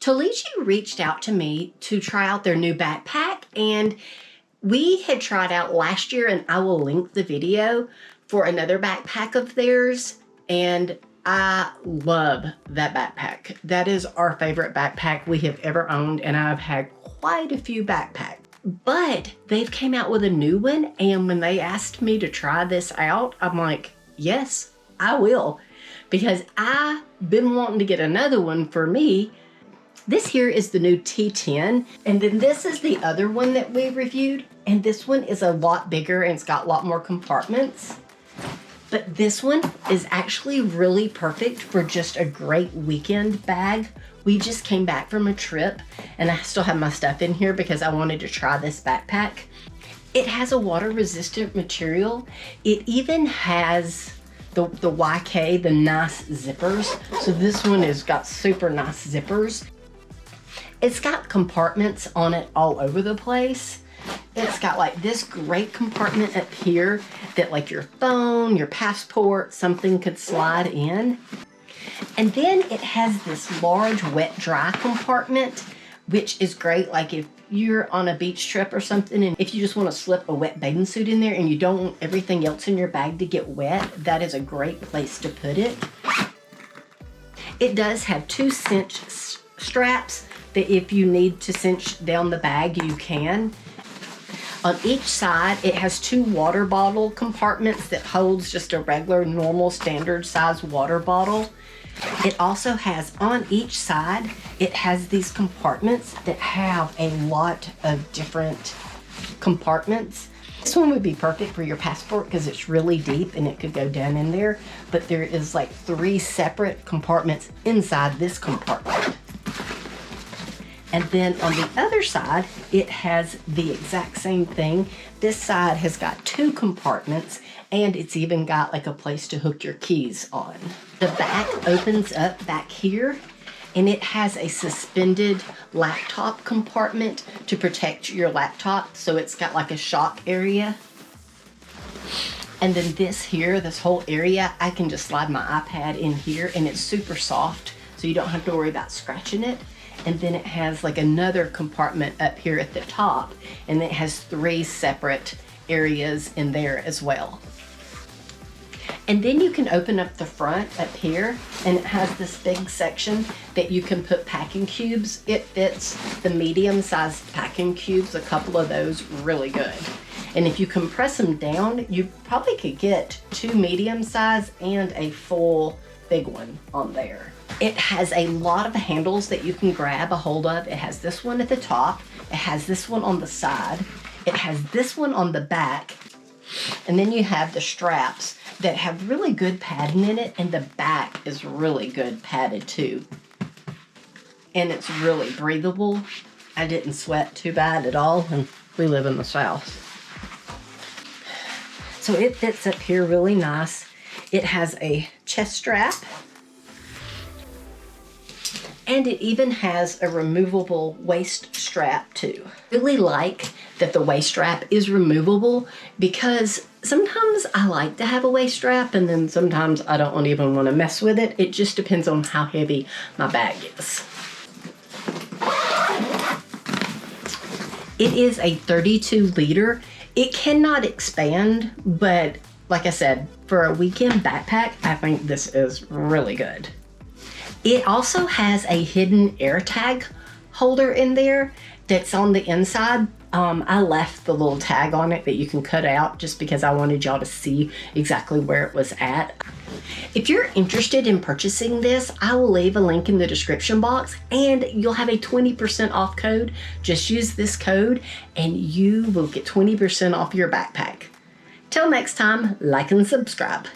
TOLACCEA reached out to me to try out their new backpack, and we had tried out last year, and I will link the video for another backpack of theirs, and I love that backpack. That is our favorite backpack we have ever owned, and I've had quite a few backpacks. But they've came out with a new one, and when they asked me to try this out, I'm like, yes, I will, because I've been wanting to get another one for me. This here is the new T10, and then this is the other one that we reviewed, and this one is a lot bigger and it's got a lot more compartments. But this one is actually really perfect for just a great weekend bag. We just came back from a trip, and I still have my stuff in here because I wanted to try this backpack. It has a water-resistant material. It even has the YK, the nice zippers. So this one has got super nice zippers. It's got compartments on it all over the place. It's got like this great compartment up here that like your phone, your passport, something could slide in. And then it has this large wet dry compartment, which is great like if you're on a beach trip or something, and if you just want to slip a wet bathing suit in there and you don't want everything else in your bag to get wet, that is a great place to put it. It does have 2 cinch straps that if you need to cinch down the bag, you can. On each side, it has 2 water bottle compartments that holds just a regular, normal, standard size water bottle. It also has, on each side, it has these compartments that have a lot of different compartments. This one would be perfect for your passport because it's really deep and it could go down in there, but there is like 3 separate compartments inside this compartment. And then on the other side, it has the exact same thing. This side has got 2 compartments, and it's even got like a place to hook your keys on. The back opens up back here, and it has a suspended laptop compartment to protect your laptop. So it's got like a shock area. And then this here, this whole area, I can just slide my iPad in here, and it's super soft, so you don't have to worry about scratching it. And then it has like another compartment up here at the top, and it has 3 separate areas in there as well. And then you can open up the front up here, and it has this big section that you can put packing cubes. It fits the medium-sized packing cubes, a couple of those, really good. And if you compress them down, you probably could get 2 medium-size and a full big one on there. It has a lot of handles that you can grab a hold of. It has this one at the top. It has this one on the side. It has this one on the back. And then you have the straps that have really good padding in it, and the back is really good padded too. And it's really breathable. I didn't sweat too bad at all, and we live in the South. So it fits up here really nice. It has a chest strap. And it even has a removable waist strap too. I really like that the waist strap is removable, because sometimes I like to have a waist strap, and then sometimes I don't even want to mess with it. It just depends on how heavy my bag is. It is a 32 liter. It cannot expand, but like I said, for a weekend backpack, I think this is really good. It also has a hidden air tag holder in there that's on the inside. I left the little tag on it that you can cut out just because I wanted y'all to see exactly where it was at. If you're interested in purchasing this, I will leave a link in the description box, and you'll have a 20% off code. Just use this code and you will get 20% off your backpack. Till next time, like and subscribe.